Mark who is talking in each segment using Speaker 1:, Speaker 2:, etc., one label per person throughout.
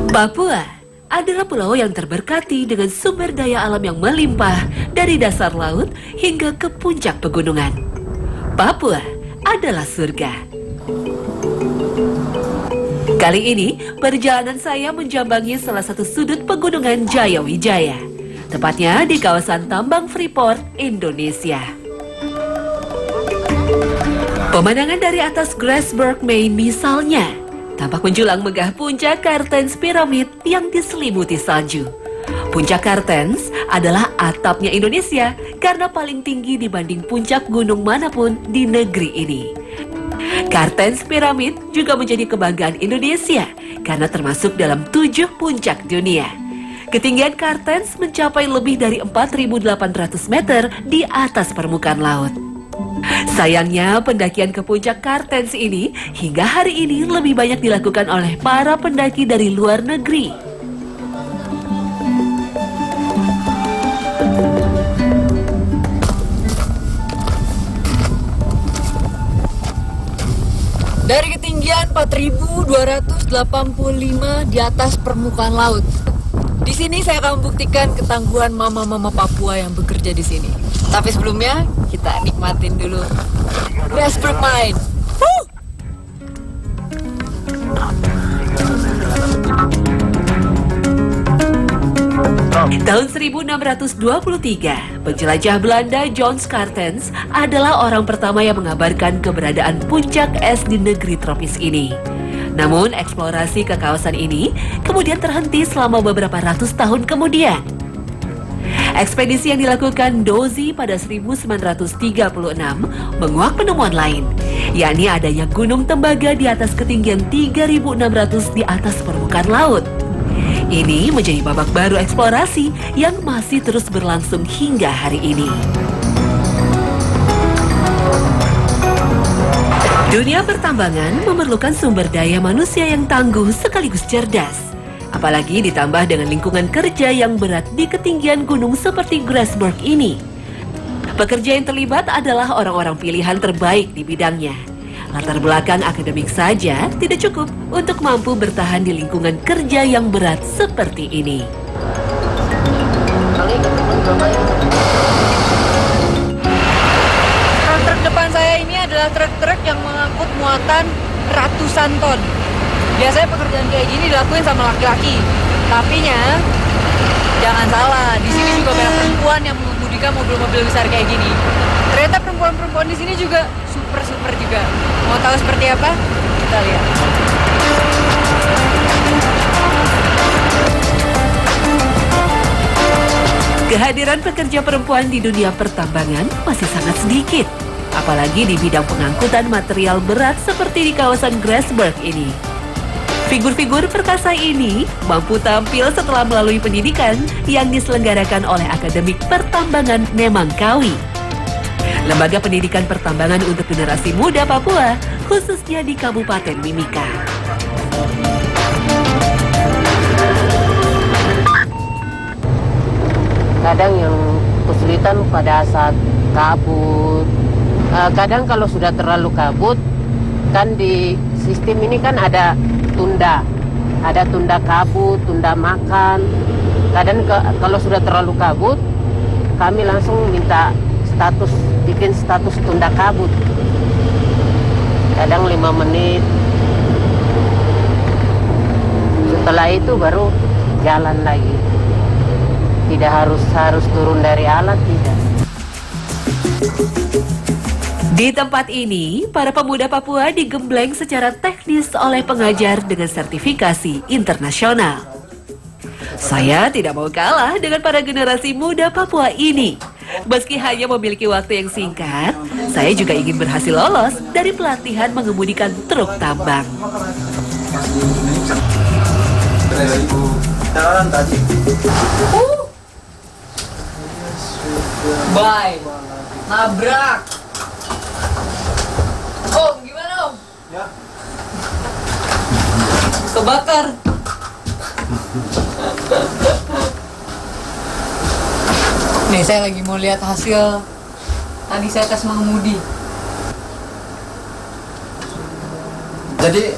Speaker 1: Papua adalah pulau yang terberkati dengan sumber daya alam yang melimpah dari dasar laut hingga ke puncak pegunungan. Papua adalah surga. Kali ini, perjalanan saya menjambangi salah satu sudut pegunungan Jayawijaya, tepatnya di kawasan Tambang Freeport, Indonesia. Pemandangan dari atas Grasberg, Maine misalnya, tampak menjulang megah puncak Kartens Pyramid yang diselimuti salju. Puncak Kartens adalah atapnya Indonesia karena paling tinggi dibanding puncak gunung manapun di negeri ini. Kartens Pyramid juga menjadi kebanggaan Indonesia karena termasuk dalam 7 puncak dunia. Ketinggian Kartens mencapai lebih dari 4.800 meter di atas permukaan laut. Sayangnya pendakian ke puncak Kartens ini hingga hari ini lebih banyak dilakukan oleh para pendaki dari luar negeri.
Speaker 2: Dari ketinggian 4.285 di atas permukaan laut. Di sini saya akan membuktikan ketangguhan mama-mama Papua yang bekerja di sini. Tapi sebelumnya kita nikmatin dulu Grasberg Mine.
Speaker 1: Tahun 1623, penjelajah Belanda John Kartens adalah orang pertama yang mengabarkan keberadaan puncak es di negeri tropis ini. Namun, eksplorasi ke kawasan ini kemudian terhenti selama beberapa ratus tahun kemudian. Ekspedisi yang dilakukan Dozy pada 1936 menguak penemuan lain, yakni adanya Gunung Tembaga di atas ketinggian 3.600 di atas permukaan laut. Ini menjadi babak baru eksplorasi yang masih terus berlangsung hingga hari ini. Dunia pertambangan memerlukan sumber daya manusia yang tangguh sekaligus cerdas. Apalagi ditambah dengan lingkungan kerja yang berat di ketinggian gunung seperti Grasberg ini. Pekerja yang terlibat adalah orang-orang pilihan terbaik di bidangnya. Latar belakang akademik saja tidak cukup untuk mampu bertahan di lingkungan kerja yang berat seperti ini.
Speaker 2: Truk depan saya ini adalah truk-truk yang mengangkut muatan ratusan ton. Biasanya pekerjaan kayak gini dilakuin sama laki-laki. Tapinya jangan salah, di sini juga banyak perempuan yang mengemudikan mobil-mobil besar kayak gini. Ternyata perempuan-perempuan di sini juga super juga. Mau tahu seperti apa? Kita lihat.
Speaker 1: Kehadiran pekerja perempuan di dunia pertambangan masih sangat sedikit, apalagi di bidang pengangkutan material berat seperti di kawasan Grasberg ini. Figur-figur perkasa ini mampu tampil setelah melalui pendidikan yang diselenggarakan oleh Akademik Pertambangan Nemangkawi. Lembaga pendidikan pertambangan untuk generasi muda Papua, khususnya di Kabupaten Mimika.
Speaker 3: Kadang yang kesulitan pada saat kabut. Kadang kalau sudah terlalu kabut, kan di sistem ini kan ada tunda kabut, tunda makan. Kadang kalau sudah terlalu kabut, kami langsung minta bikin status tunda kabut. Kadang 5 menit. Setelah itu baru jalan lagi. Tidak harus turun dari alat, tidak.
Speaker 1: Di tempat ini, para pemuda Papua digembleng secara teknis oleh pengajar dengan sertifikasi internasional. Saya tidak mau kalah dengan para generasi muda Papua ini. Meski hanya memiliki waktu yang singkat, saya juga ingin berhasil lolos dari pelatihan mengemudikan truk tambang.
Speaker 2: Bye. Nabrak. Om, gimana Om? Ya. Kebakar. Nih saya lagi mau lihat hasil tadi saya tes mengemudi.
Speaker 4: Jadi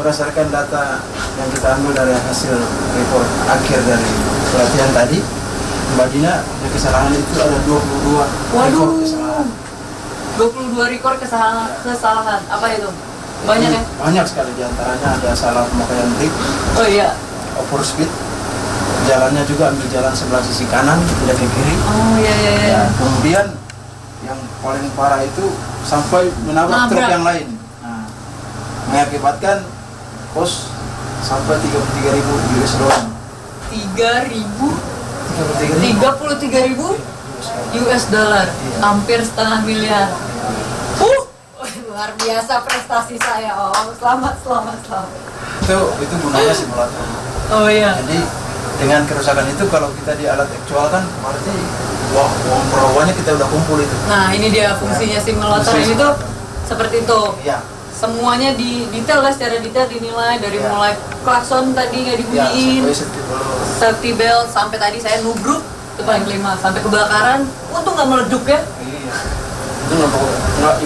Speaker 4: berdasarkan data yang kita ambil dari hasil report akhir dari pelatihan tadi, Mbak Dina, yang kesalahan itu ada 22 rekor kesalahan.
Speaker 2: 22 rekor kesalahan. Apa itu? Banyak ya?
Speaker 4: Banyak sekali, diantaranya ada salah pemakaian brake,
Speaker 2: Oh iya.
Speaker 4: overspeed, jalannya juga ambil jalan sebelah sisi kanan, tidak ke kiri.
Speaker 2: Oh iya.
Speaker 4: Ya, kemudian yang paling parah itu sampai menabrak truk yang lain. Nah, mengakibatkan kos sampai 33.000 US dollar.
Speaker 2: 33.000 US dollar.
Speaker 4: Iya.
Speaker 2: Hampir setengah miliar. Luar biasa prestasi saya, Om. Selamat.
Speaker 4: Itu gunanya simulator.
Speaker 2: Oh iya.
Speaker 4: Jadi dengan kerusakan itu kalau kita di alat aktual kan berarti uang perawannya kita udah kumpul itu.
Speaker 2: Nah, ini dia fungsinya simulator
Speaker 4: Fungsi-
Speaker 2: ini tuh seperti itu.
Speaker 4: Iya.
Speaker 2: Semuanya detail lah, secara detail dinilai dari
Speaker 4: Ya.
Speaker 2: mulai klakson tadi nggak
Speaker 4: Ya,
Speaker 2: dibunyiin,
Speaker 4: sampai safety dulu.
Speaker 2: safety belt, sampai tadi saya nubruk itu paling kelima, sampai kebakaran. Untung nggak meleduk ya.
Speaker 4: Iya. Itu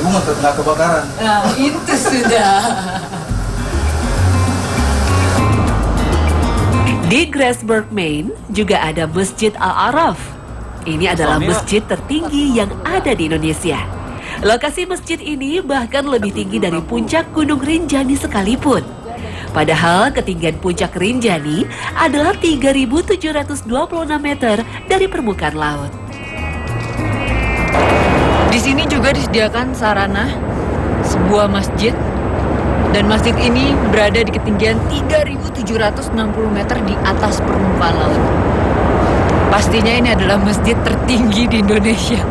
Speaker 4: ibu nggak kebakaran.
Speaker 2: Nah, itu sudah.
Speaker 1: Di Grassberg, Maine, juga ada Masjid Al-Araf. Ini adalah masjid tertinggi yang ada di Indonesia. Lokasi masjid ini bahkan lebih tinggi dari puncak Gunung Rinjani sekalipun. Padahal ketinggian puncak Rinjani adalah 3.726 meter dari permukaan laut.
Speaker 2: Di sini juga disediakan sarana sebuah masjid, dan masjid ini berada di ketinggian 3.760 meter di atas permukaan laut. Pastinya ini adalah masjid tertinggi di Indonesia.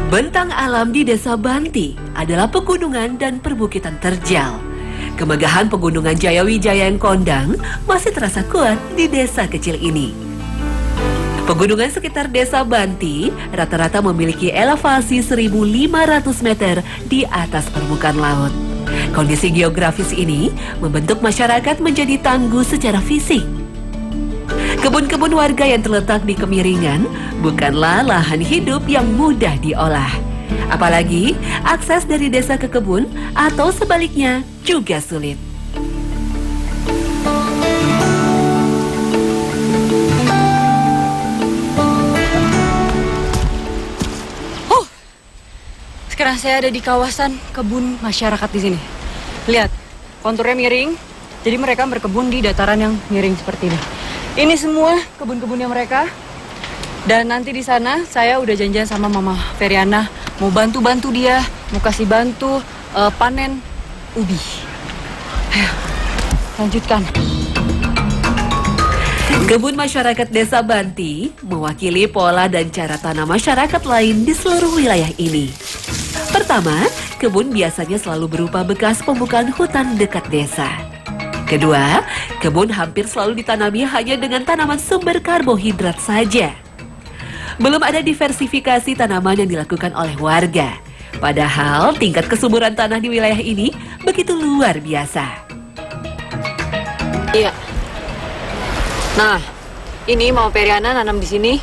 Speaker 1: Bentang alam di Desa Banti adalah pegunungan dan perbukitan terjal. Kemegahan pegunungan Jayawijaya yang kondang masih terasa kuat di desa kecil ini. Pegunungan sekitar Desa Banti rata-rata memiliki elevasi 1.500 meter di atas permukaan laut. Kondisi geografis ini membentuk masyarakat menjadi tangguh secara fisik. Kebun-kebun warga yang terletak di kemiringan bukanlah lahan hidup yang mudah diolah. Apalagi akses dari desa ke kebun atau sebaliknya juga sulit.
Speaker 2: Sekarang saya ada di kawasan kebun masyarakat di sini. Lihat, konturnya miring, jadi mereka berkebun di dataran yang miring seperti ini. Ini semua kebun-kebunnya mereka. Dan nanti di sana saya udah janjian sama Mama Feriana mau bantu-bantu dia, mau kasih bantu panen ubi. Ayo, lanjutkan.
Speaker 1: Kebun masyarakat Desa Banti mewakili pola dan cara tanam masyarakat lain di seluruh wilayah ini. Pertama, kebun biasanya selalu berupa bekas pembukaan hutan dekat desa. Kedua, kebun hampir selalu ditanami hanya dengan tanaman sumber karbohidrat saja. Belum ada diversifikasi tanaman yang dilakukan oleh warga. Padahal tingkat kesuburan tanah di wilayah ini begitu luar biasa.
Speaker 2: Iya. Nah, ini Mama Feriana nanam di sini.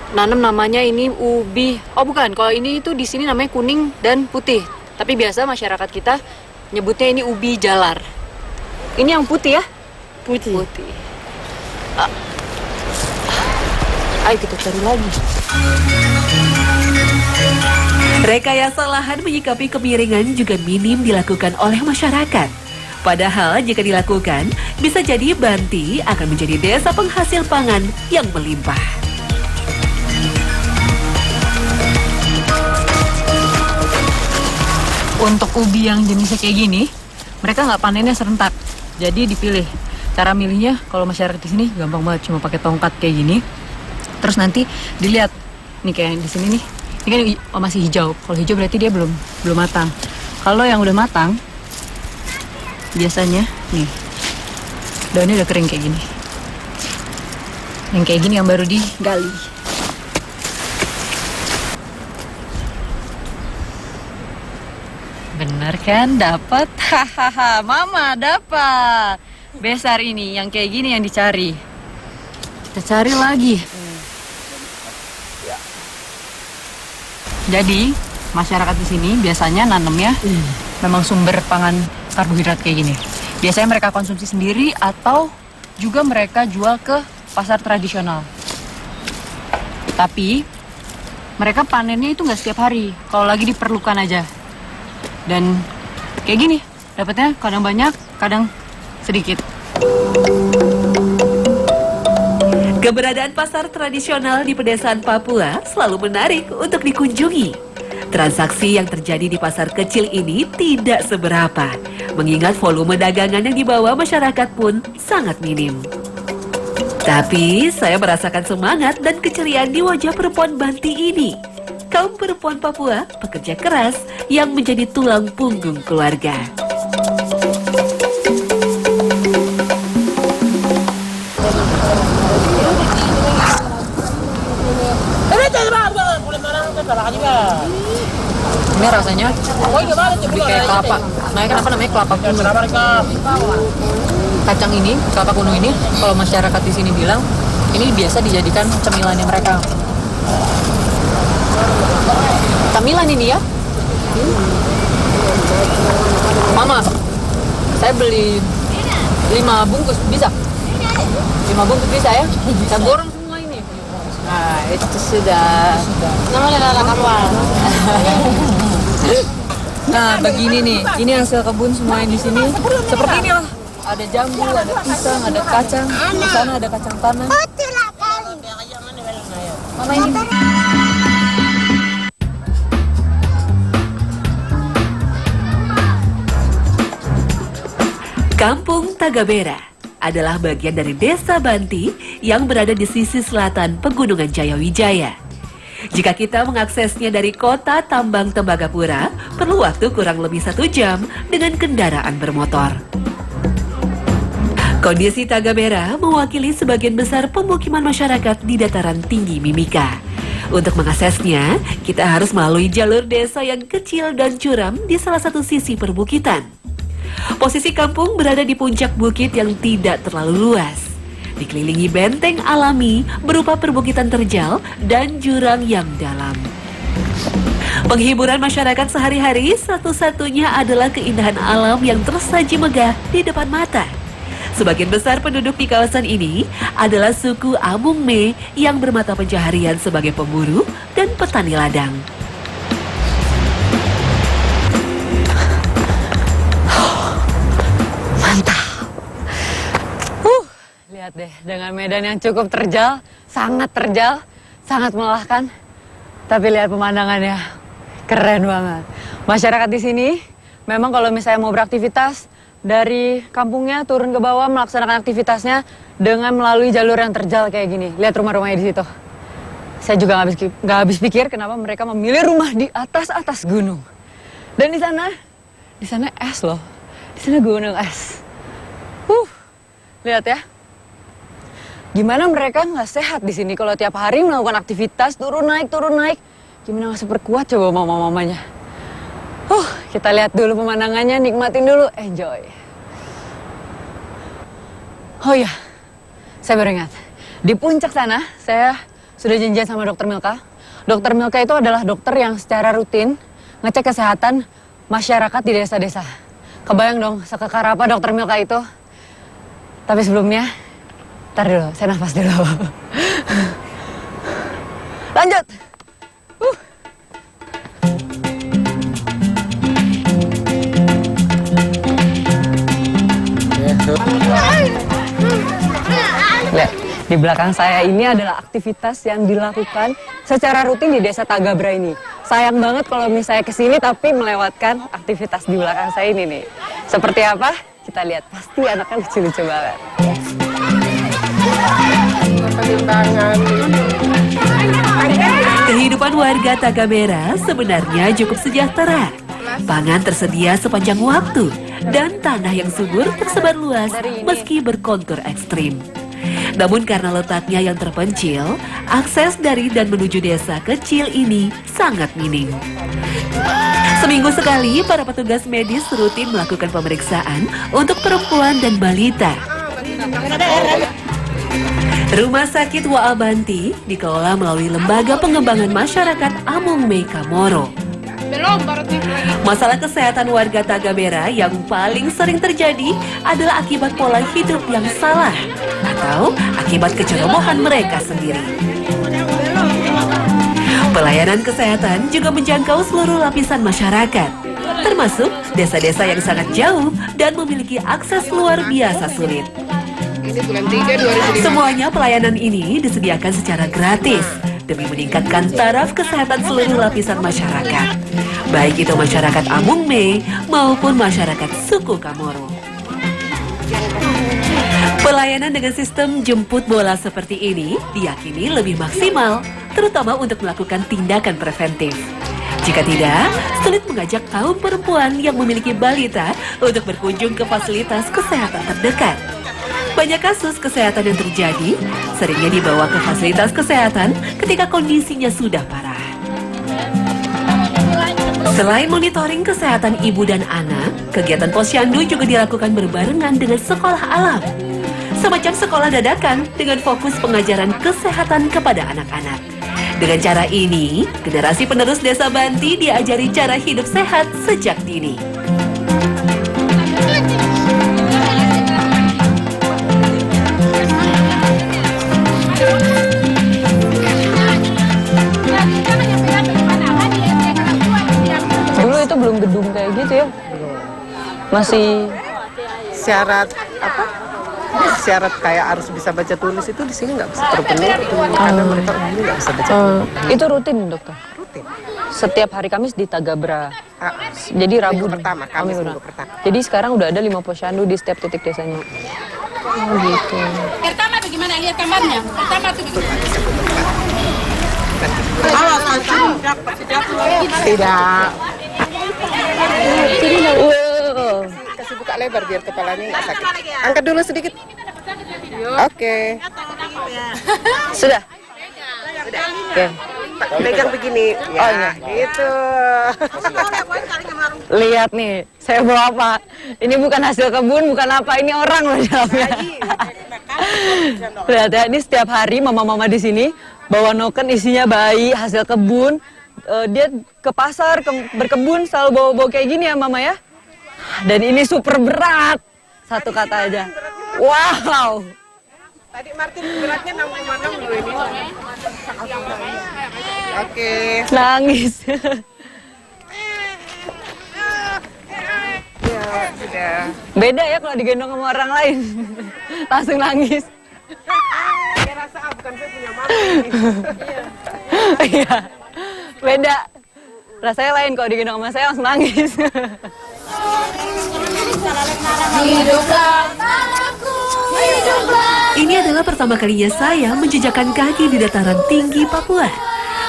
Speaker 2: Nanam namanya ini ubi. Oh bukan, kalau ini itu di sini namanya kuning dan putih. Tapi biasa masyarakat kita nyebutnya ini ubi jalar. Ini yang putih ya? Putih. Ayo kita cari lagi.
Speaker 1: Rekayasa lahan menyikapi kemiringan juga minim dilakukan oleh masyarakat. Padahal jika dilakukan, bisa jadi Banti akan menjadi desa penghasil pangan yang melimpah.
Speaker 2: Untuk ubi yang jenisnya kayak gini, mereka nggak panennya serentak. Jadi dipilih. Cara milihnya kalau masyarakat di sini gampang banget, cuma pakai tongkat kayak gini. Terus nanti dilihat nih kayak di sini nih. Ini kan masih hijau. Kalau hijau berarti dia belum matang. Kalau yang udah matang, biasanya nih daunnya udah kering kayak gini. Yang kayak gini yang baru digali. Bener kan, dapat? Hahaha, Mama dapat. Besar ini, yang kayak gini yang dicari. Kita cari lagi. Jadi masyarakat di sini biasanya nanemnya memang sumber pangan karbohidrat kayak gini. Biasanya mereka konsumsi sendiri atau juga mereka jual ke pasar tradisional. Tapi mereka panennya itu nggak setiap hari, kalau lagi diperlukan aja. Dan kayak gini, dapatnya kadang banyak, kadang sedikit.
Speaker 1: Keberadaan pasar tradisional di pedesaan Papua selalu menarik untuk dikunjungi. Transaksi yang terjadi di pasar kecil ini tidak seberapa, mengingat volume dagangan yang dibawa masyarakat pun sangat minim. Tapi saya merasakan semangat dan keceriaan di wajah perempuan Banti ini. Kaum perempuan Papua pekerja keras yang menjadi tulang punggung keluarga.
Speaker 2: Ini rasanya lebih kayak kelapa. Kenapa namanya kelapa kuno? Kacang ini, kelapa kuno ini, kalau masyarakat di sini bilang, ini biasa dijadikan cemilannya mereka. Camilan ini ya. Mama, saya beli 5 bungkus, bisa? 5 bungkus bisa ya? Saya borong semua ini.
Speaker 3: Nah, itu sudah. Namanya kapal.
Speaker 2: Nah, begini nih. Ini hasil kebun semua yang di sini. Seperti ini loh. Ada jambu, ada pisang, ada kacang. Di sana ada kacang tanah. Mama ini.
Speaker 1: Kampung Tagabera adalah bagian dari Desa Banti yang berada di sisi selatan Pegunungan Jayawijaya. Jika kita mengaksesnya dari kota Tambang Tembagapura, perlu waktu kurang lebih 1 jam dengan kendaraan bermotor. Kondisi Tagabera mewakili sebagian besar pemukiman masyarakat di dataran tinggi Mimika. Untuk mengaksesnya, kita harus melalui jalur desa yang kecil dan curam di salah satu sisi perbukitan. Posisi kampung berada di puncak bukit yang tidak terlalu luas. Dikelilingi benteng alami berupa perbukitan terjal dan jurang yang dalam. Penghiburan masyarakat sehari-hari satu-satunya adalah keindahan alam yang tersaji megah di depan mata. Sebagian besar penduduk di kawasan ini adalah suku Amung Me yang bermata pencaharian sebagai pemburu dan petani ladang.
Speaker 2: Lihat deh, dengan medan yang cukup terjal, sangat melelahkan. Tapi lihat pemandangannya, keren banget. Masyarakat di sini, memang kalau misalnya mau beraktivitas, dari kampungnya turun ke bawah melaksanakan aktivitasnya dengan melalui jalur yang terjal kayak gini. Lihat rumah-rumahnya di situ. Saya juga nggak habis pikir kenapa mereka memilih rumah di atas gunung. Dan di sana es loh. Di sana gunung es. Lihat ya. Gimana mereka nggak sehat di sini kalau tiap hari melakukan aktivitas turun naik. Gimana nggak super kuat coba mama-mamanya. Kita lihat dulu pemandangannya, nikmatin dulu, enjoy. Oh iya, saya baru ingat. Di puncak sana, saya sudah janjian sama Dokter Milka. Dokter Milka itu adalah dokter yang secara rutin ngecek kesehatan masyarakat di desa-desa. Kebayang dong, sekekar apa Dokter Milka itu. Tapi sebelumnya, ntar dulu, saya nafas dulu. Lanjut. Lihat, di belakang saya ini adalah aktivitas yang dilakukan secara rutin di Desa Tagabera ini. Sayang banget kalau misalnya kesini tapi melewatkan aktivitas di belakang saya ini nih. Seperti apa? Kita lihat, pasti anaknya lucu-lucu banget.
Speaker 1: Kehidupan warga Tagabera sebenarnya cukup sejahtera. Pangan tersedia sepanjang waktu dan tanah yang subur tersebar luas meski berkontur ekstrim. Namun karena letaknya yang terpencil, akses dari dan menuju desa kecil ini sangat minim. Seminggu sekali, para petugas medis rutin melakukan pemeriksaan untuk perempuan dan balita. Rumah Sakit Waabanti dikelola melalui Lembaga Pengembangan Masyarakat Amung Mei Kamoro. Masalah kesehatan warga Tagabera yang paling sering terjadi adalah akibat pola hidup yang salah atau akibat kecerobohan mereka sendiri. Pelayanan kesehatan juga menjangkau seluruh lapisan masyarakat, termasuk desa-desa yang sangat jauh dan memiliki akses luar biasa sulit. Semuanya pelayanan ini disediakan secara gratis demi meningkatkan taraf kesehatan seluruh lapisan masyarakat, baik itu masyarakat Amung Mei maupun masyarakat suku Kamoro. Pelayanan dengan sistem jemput bola seperti ini diyakini lebih maksimal, terutama untuk melakukan tindakan preventif. Jika tidak, sulit mengajak kaum perempuan yang memiliki balita untuk berkunjung ke fasilitas kesehatan terdekat. Banyak kasus kesehatan yang terjadi seringnya dibawa ke fasilitas kesehatan ketika kondisinya sudah parah. Selain monitoring kesehatan ibu dan anak, kegiatan posyandu juga dilakukan berbarengan dengan sekolah alam. Semacam sekolah dadakan dengan fokus pengajaran kesehatan kepada anak-anak. Dengan cara ini, generasi penerus Desa Banti diajari cara hidup sehat sejak dini.
Speaker 5: Dulu itu belum gedung kayak gitu ya? Masih
Speaker 6: Syarat apa? Syarat kayak harus bisa baca tulis itu di sini nggak bisa terpenuhi karena mereka umumnya nggak bisa baca tulis.
Speaker 5: itu rutin, dokter?
Speaker 6: Rutin.
Speaker 5: Setiap hari Kamis di Tagabra. Jadi Rabu
Speaker 6: pertama, Kamis minggu pertama.
Speaker 5: Jadi sekarang udah ada 5 posyandu di setiap titik desanya. Oh gitu.
Speaker 7: Pertama bagaimana lihat kamarnya? Pertama tuh bagaimana?
Speaker 6: Tidak.
Speaker 5: Wow.
Speaker 6: Kasih buka lebar biar kepalanya nggak sakit. Angkat dulu sedikit. Oke.
Speaker 5: Sudah? Oke.
Speaker 6: Pegang begini. Ya,
Speaker 5: Oh, iya.
Speaker 6: gitu.
Speaker 5: Lihat nih, saya bawa apa? Ini bukan hasil kebun, bukan apa, ini orang loh di dalamnya. Lihat ya, ini setiap hari mama-mama di sini bawa noken isinya bayi, hasil kebun. Dia ke pasar, berkebun selalu bawa-bawa kayak gini ya mama ya. Dan ini super berat, satu kata aja. Wow.
Speaker 6: Tadi Martin beratnya 66 dulu ini. Oke.
Speaker 5: Nangis.
Speaker 6: Ya, sudah.
Speaker 5: Beda ya kalau digendong sama orang lain. Langsung nangis.
Speaker 6: Saya rasa bukan saya punya mama ini.
Speaker 5: Iya. Beda. Rasanya lain kalau digendong sama saya langsung nangis.
Speaker 1: Ini adalah pertama kalinya saya menjejakkan kaki di dataran tinggi Papua.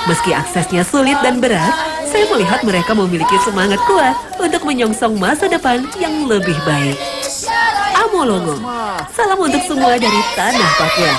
Speaker 1: Meski aksesnya sulit dan berat, saya melihat mereka memiliki semangat kuat untuk menyongsong masa depan yang lebih baik. Amolongo, salam untuk semua dari tanah Papua.